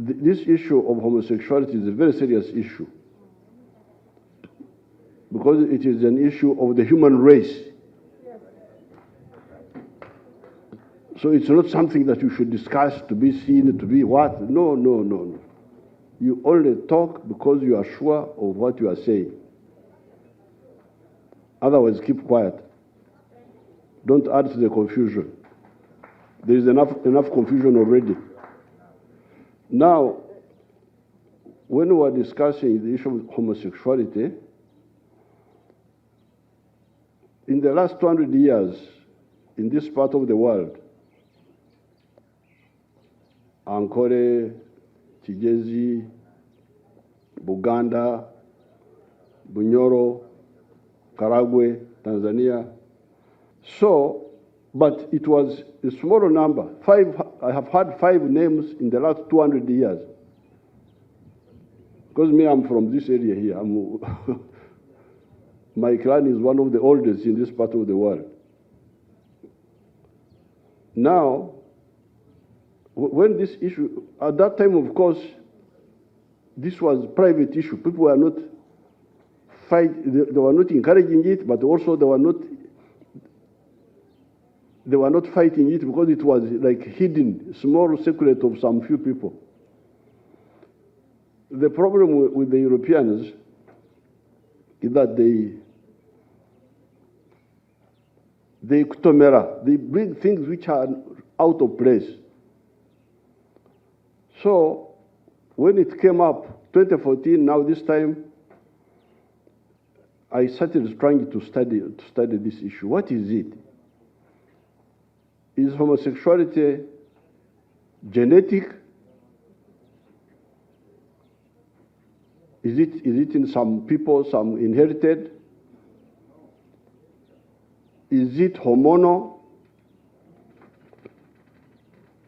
this issue of homosexuality is a very serious issue because it is an issue of the human race. So it's not something that you should discuss to be seen, to be what? No, no, no, no. You only talk because you are sure of what you are saying. Otherwise, keep quiet. Don't add to the confusion. There is enough confusion already. Now, when we are discussing the issue of homosexuality, in the last 200 years, in this part of the world, Ankole, Kigezi, Buganda, Bunyoro, Karagwe, Tanzania. So, but it was a smaller number. I have had 5 names in the last 200 years. Because me, I'm from this area here. My clan is one of the oldest in this part of the world. Now, when this issue, at that time, of course, this was a private issue. People were not they were not encouraging it, but also they were not fighting it because it was like hidden, small secret of some few people. The problem with the Europeans is that they bring things which are out of place. So when it came up, 2014, now this time, I started trying to study this issue. What is it? Is homosexuality genetic? Is it in some people, some inherited? Is it hormonal?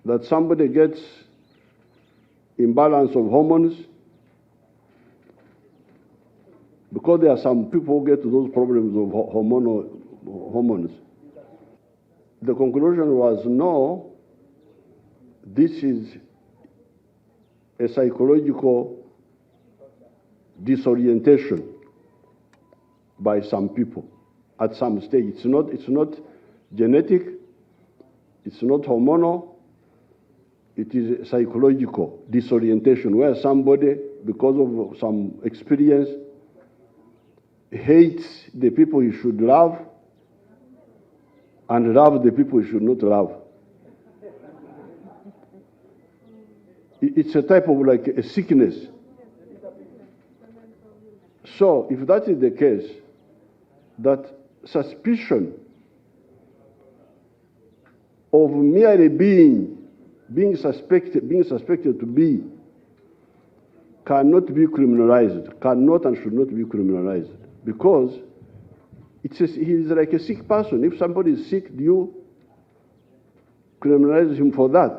That somebody gets imbalance of hormones? Because there are some people who get those problems of hormones. The conclusion was no, this is a psychological disorientation by some people at some stage. It's not genetic, it's not hormonal, it is a psychological disorientation where somebody, because of some experience, hates the people he should love and love the people he should not love. It's a type of like a sickness. So if that is the case, that suspicion of merely being suspected to be cannot be criminalized, cannot and should not be criminalized, because he is like a sick person. If somebody is sick, do you criminalize him for that?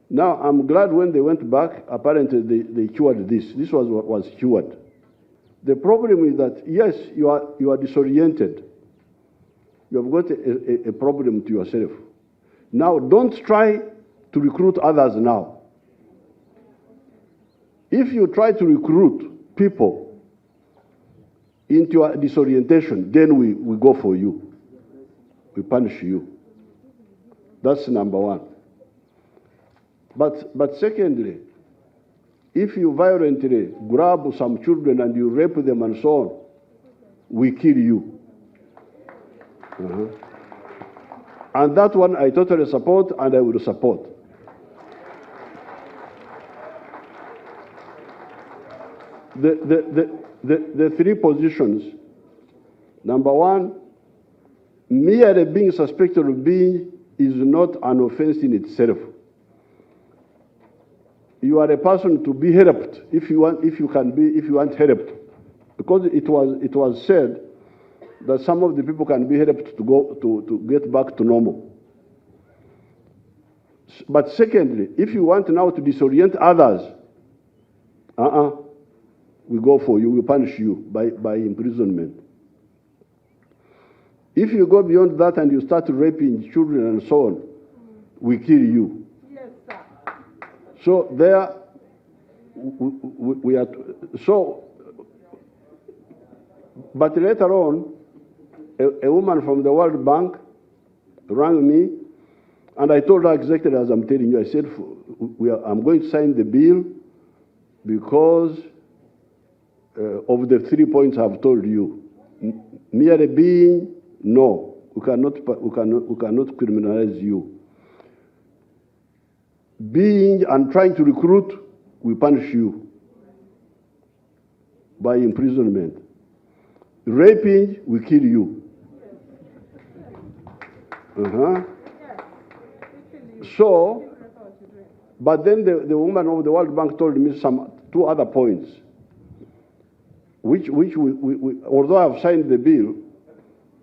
Now, I'm glad when they went back, apparently they cured this. This was what was cured. The problem is that, yes, you are disoriented. You have got a problem to yourself. Now, don't try to recruit others now. If you try to recruit people into a disorientation, then we go for you. We punish you. That's number one. But secondly, if you violently grab some children and you rape them and so on, we kill you. And that one I totally support and I will support. The 3 positions. Number one, merely being suspected of being is not an offense in itself. You are a person to be helped if you want helped, because it was said that some of the people can be helped to get back to normal. But secondly, if you want now to disorient others, we go for you, we punish you by imprisonment. If you go beyond that and you start raping children and so on, we kill you. Yes, sir. So there, we are, so, but later on, a woman from the World Bank rang me, and I told her exactly as I'm telling you. I said, I'm going to sign the bill because of the 3 points I've told you. Merely being, no, we cannot criminalize you. Being and trying to recruit, we punish you by imprisonment. Raping, we kill you. So, but then the woman of the World Bank told me two other points, which although I've signed the bill,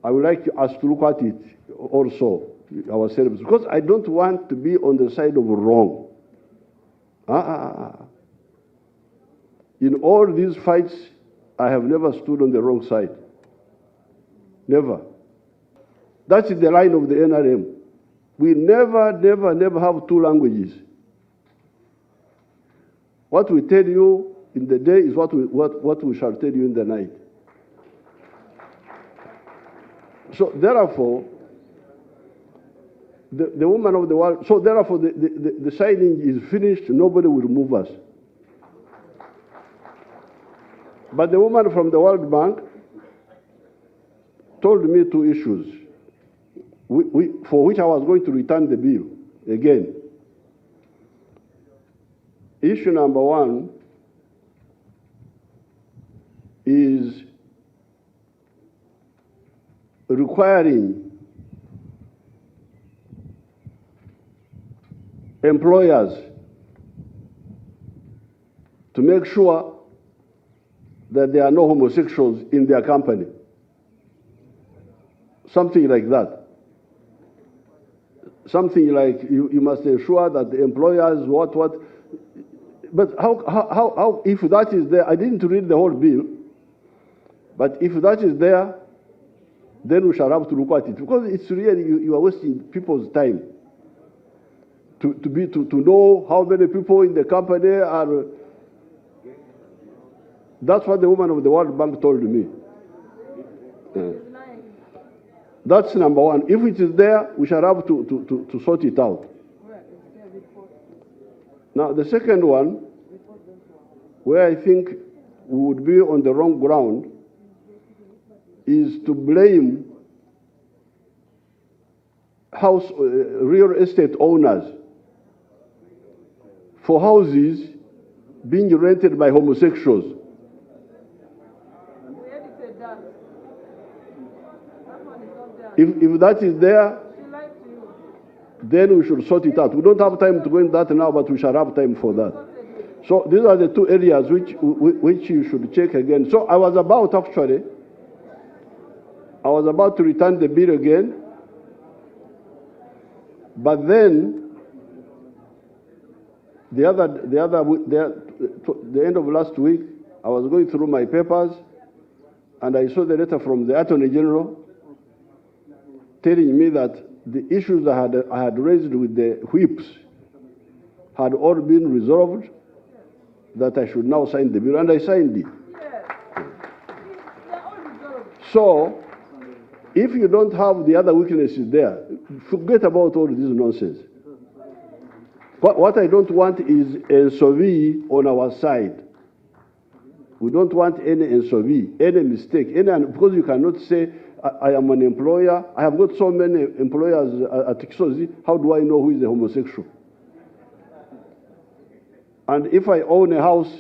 I would like us to look at it also ourselves, because I don't want to be on the side of wrong. In all these fights, I have never stood on the wrong side. Never. That's the line of the NRM. We never have two languages. What we tell you in the day is what we shall tell you in the night. So therefore, the woman of the world, so therefore the signing is finished, nobody will move us. But the woman from the World Bank told me two issues for which I was going to return the bill again. Issue number one is requiring employers to make sure that there are no homosexuals in their company. Something like that. Something like you must ensure that the employers what. But how if that is there, I didn't read the whole bill, but if that is there, then we shall have to look at it, because it's really, you are wasting people's time to know how many people in the company are. That's what the woman of the World Bank told me. That's number one. If it is there, we shall have to sort it out. Now, the second one, where I think we would be on the wrong ground, is to blame real estate owners for houses being rented by homosexuals. If that is there, then we should sort it out. We don't have time to go into that now, but we shall have time for that. So these are the two areas which you should check again. So I was about to return the bill again, but then the end of last week, I was going through my papers, and I saw the letter from the Attorney General telling me that the issues I had raised with the whips had all been resolved, that I should now sign the bill, and I signed it. So, if you don't have the other weaknesses there, forget about all this nonsense. What I don't want is a SOV on our side. We don't want any SOV, any mistake, because you cannot say, I am an employer. I have got so many employers at Kisozi. How do I know who is a homosexual? And if I own a house,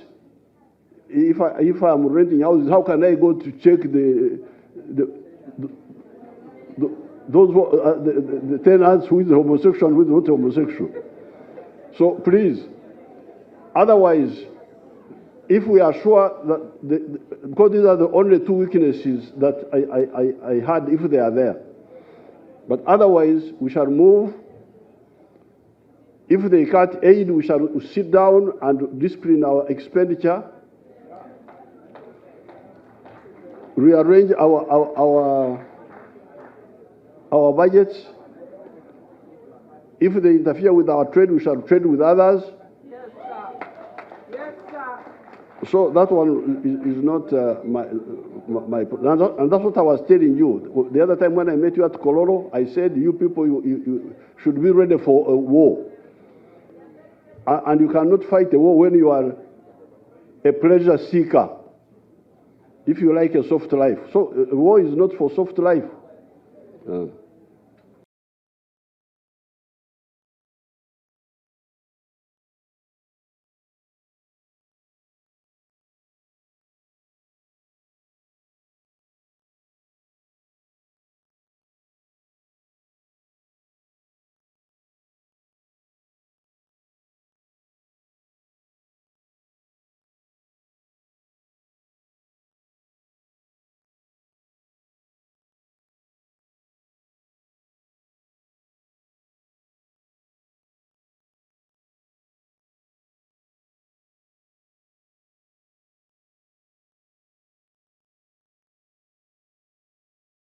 if I'm renting houses, how can I go to check the tenants who is homosexual and who is not homosexual? So please, otherwise, if we are sure that, because these are the only two weaknesses that I had, if they are there. But otherwise, we shall move. If they cut aid, we shall sit down and discipline our expenditure, rearrange our budgets. If they interfere with our trade, we shall trade with others. So that one is not my, and that's what I was telling you. The other time when I met you at Kololo, I said, you people, you should be ready for a war. And you cannot fight a war when you are a pleasure seeker, if you like a soft life. So war is not for soft life.